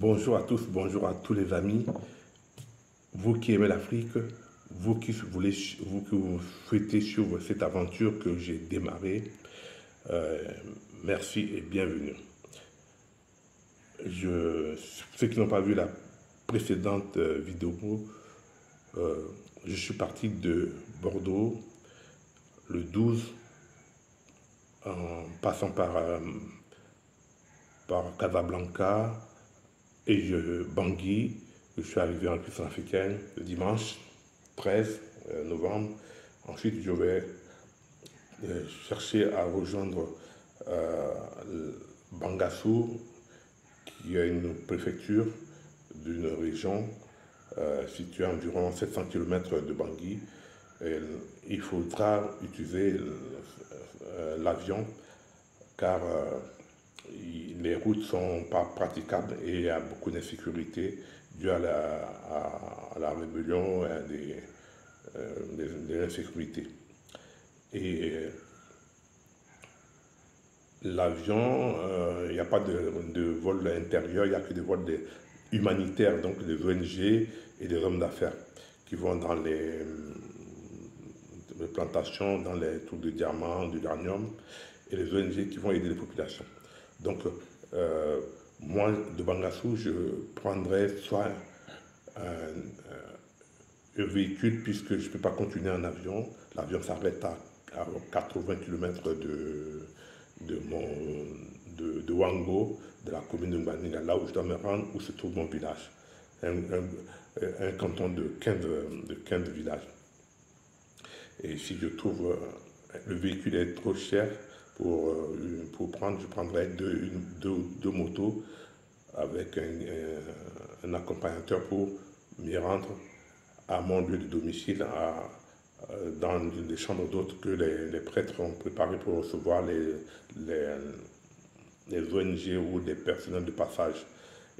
Bonjour à tous, bonjour à tous les amis. Vous qui aimez l'Afrique, vous qui vous souhaitez suivre cette aventure que j'ai démarrée, euh, merci et bienvenue. Ceux qui n'ont pas vu la précédente vidéo, euh, je suis parti de Bordeaux le 12 en passant par Casablanca et Bangui. Je suis arrivé en République africaine le dimanche 13 novembre. Ensuite, je vais chercher à rejoindre euh, Bangassou, qui est une préfecture d'une région située à environ 700 km de Bangui. Et il faudra utiliser l'avion car les routes ne sont pas praticables et il y a beaucoup d'insécurité due à la rébellion et à des insécurités. Et l'avion, il n'y a pas de vol intérieur, il n'y a que des vols humanitaires, donc des ONG et des hommes d'affaires qui vont dans les plantations, dans les trous de diamants, d'uranium, et les ONG qui vont aider les populations. Donc, moi, de Bangassou, je prendrai soit un véhicule, puisque je ne peux pas continuer en avion. L'avion s'arrête à 80 km de Wango, de la commune de Mbanina, là où je dois me rendre, où se trouve mon village. Un canton de 15 villages. Et si je trouve le véhicule est trop cher pour prendre, je prendrai deux motos avec un accompagnateur pour m'y rendre à mon lieu de domicile, dans des chambres d'hôtes que les prêtres ont préparées pour recevoir les ONG ou des personnels de passage.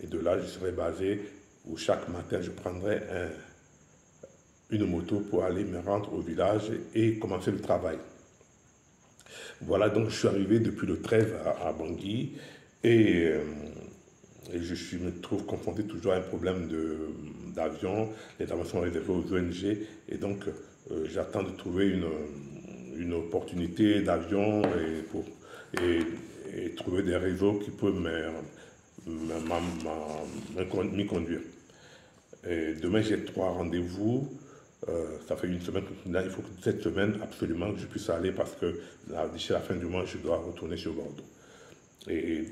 Et de là, je serai basé où chaque matin, je prendrai une moto pour aller me rendre au village et commencer le travail. Voilà, donc je suis arrivé depuis le 13 à Bangui et me trouve confronté toujours à un problème d'avion. Les avions sont réservés aux ONG et donc j'attends de trouver une opportunité d'avion et trouver des réseaux qui peuvent m'y conduire. Et demain, j'ai 3 rendez-vous. Ça fait une semaine que là, il faut que cette semaine, absolument, que je puisse aller parce que d'ici la fin du mois, je dois retourner sur Bordeaux. Et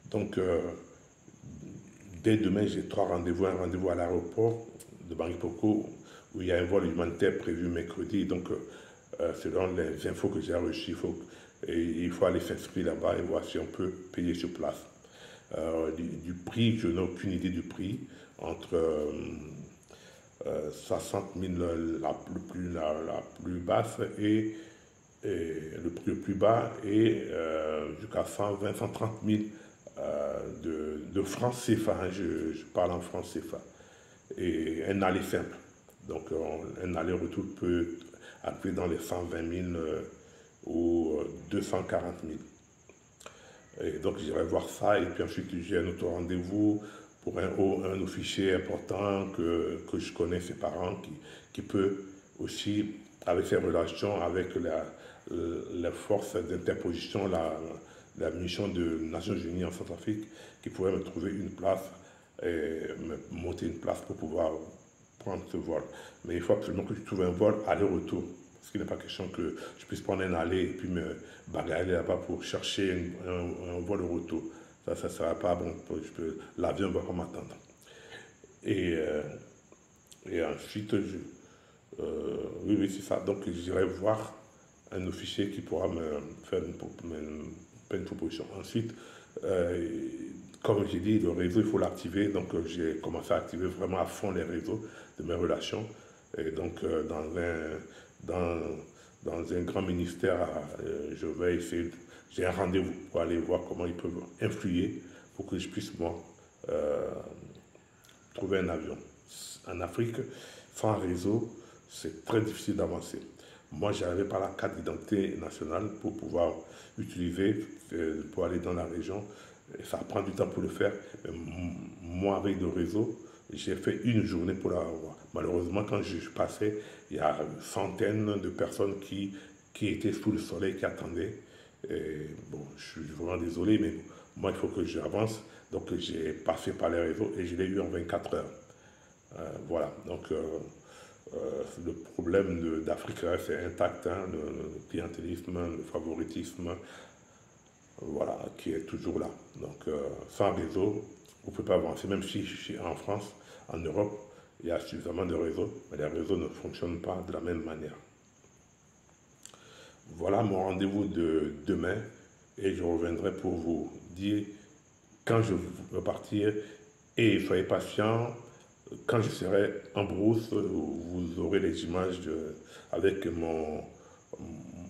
donc, dès demain, j'ai 3 rendez-vous. Un rendez-vous à l'aéroport de Bangui Poko, où il y a un vol humanitaire prévu mercredi. Donc, selon les infos que j'ai reçues, il faut aller s'inscrire là-bas et voir si on peut payer sur place. Du prix, je n'ai aucune idée du prix. Entre 60 000 la plus basse et le prix le plus bas et jusqu'à 120 130 000 de francs CFA, hein, je parle en francs CFA, et un aller simple. Donc un aller-retour peut arriver dans les 120 000 ou 240 000. Et donc j'irai voir ça et puis ensuite j'ai un autre rendez-vous pour un officier important que je connais, ses parents, qui peut aussi, avec ses relations avec la force d'interposition, la mission de Nations Unies en Centrafrique, qui pourrait me trouver une place et me monter une place pour pouvoir prendre ce vol. Mais il faut absolument que je trouve un vol aller-retour. Parce qu'il n'est pas question que je puisse prendre un aller et puis me bagarrer là-bas pour chercher un vol retour. Ça ne sera pas bon. L'avion ne va pas m'attendre. Et ensuite, oui, c'est ça. Donc, j'irai voir un officier qui pourra me faire une proposition. Ensuite, comme j'ai dit, le réseau, il faut l'activer. Donc, j'ai commencé à activer vraiment à fond les réseaux de mes relations. Et donc, dans un grand ministère, je vais essayer, j'ai un rendez-vous pour aller voir comment ils peuvent influer pour que je puisse, moi, trouver un avion. En Afrique, sans réseau, c'est très difficile d'avancer. Moi, j'arrivais par la carte d'identité nationale pour pouvoir utiliser, pour aller dans la région. Et ça prend du temps pour le faire. Mais moi, avec le réseau, j'ai fait une journée pour l'avoir. Malheureusement, quand je passais, il y a une centaine de personnes qui étaient sous le soleil, qui attendaient. Et bon, je suis vraiment désolé, mais moi, il faut que j'avance. Donc, j'ai passé par les réseaux et je l'ai eu en 24 heures. Voilà, donc le problème d'Afrique reste intact, hein, le clientélisme, le favoritisme, voilà, qui est toujours là. Donc sans réseau, vous ne pouvez pas avancer, même si en France, en Europe, il y a suffisamment de réseaux, mais les réseaux ne fonctionnent pas de la même manière. Voilà mon rendez-vous de demain et je reviendrai pour vous dire quand je veux partir et soyez patient. Quand je serai en brousse, vous aurez les images avec mon,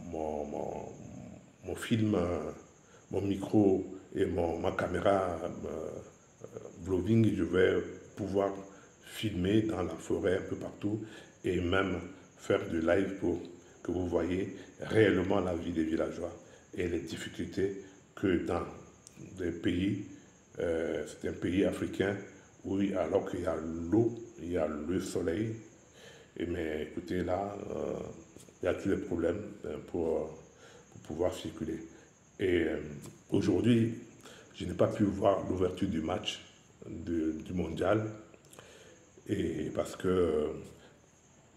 mon, mon film, mon micro et ma caméra vlogging. Je vais pouvoir filmer dans la forêt un peu partout et même faire du live pour que vous voyez réellement la vie des villageois et les difficultés que dans des pays, c'est un pays africain où alors qu'il y a l'eau, il y a le soleil, mais écoutez là, il y a tous les problèmes pour pouvoir circuler. Et aujourd'hui, je n'ai pas pu voir l'ouverture du match du mondial, et parce que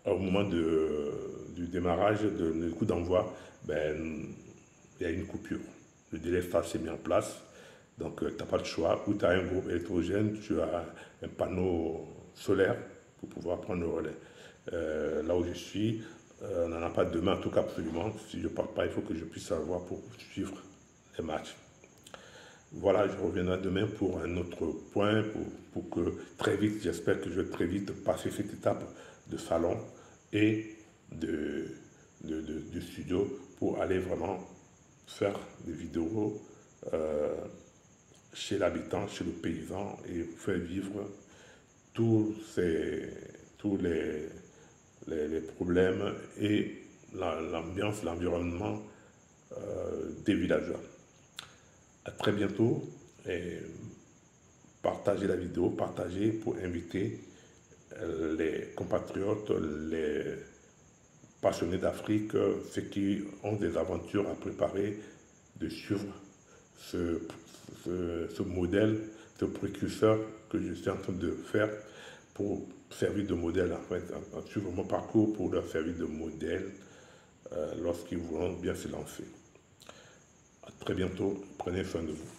au moment du démarrage, du coup d'envoi, ben, il y a une coupure. Le délestage s'est mis en place, donc tu n'as pas de choix. Ou tu as un groupe électrogène, tu as un panneau solaire pour pouvoir prendre le relais. Là où je suis, on n'en a pas demain, en tout cas absolument. Si je ne pars pas, il faut que je puisse savoir pour suivre les matchs. Voilà, je reviendrai demain pour un autre point, pour que très vite, j'espère que je vais très vite passer cette étape de salon et du studio pour aller vraiment faire des vidéos chez l'habitant, chez le paysan et faire vivre tous les problèmes et l'ambiance, l'environnement des villageois. À très bientôt et partagez la vidéo, partagez pour inviter les compatriotes, les passionnés d'Afrique, ceux qui ont des aventures à préparer, de suivre ce modèle, ce précurseur que je suis en train de faire pour servir de modèle, en fait, suivre mon parcours pour leur servir de modèle lorsqu'ils voudront bien se lancer. À très bientôt, prenez soin de vous.